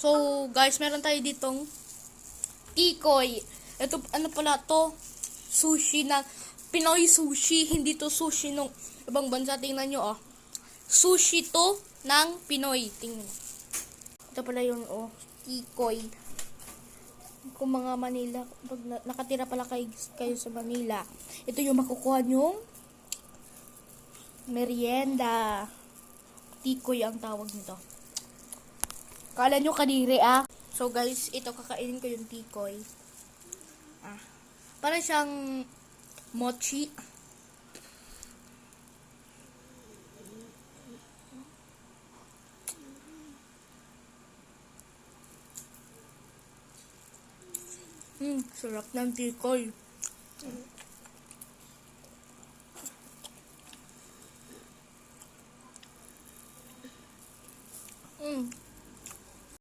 So, guys, meron tayo ditong tikoy. Ito, ano pala to? Sushi na, Pinoy sushi. Hindi to sushi nung ibang bansa. Tingnan nyo, oh. Sushi to ng Pinoy. Tingnan. Ito pala yung, oh, tikoy. Kung mga Manila, pag nakatira pala kayo sa Manila, ito yung makukuha nyong merienda. Tikoy ang tawag nito. Kala nyo kadiri, ah. So, guys, ito kakainin ko yung tikoy. Parang siyang mochi. Sarap ng tikoy.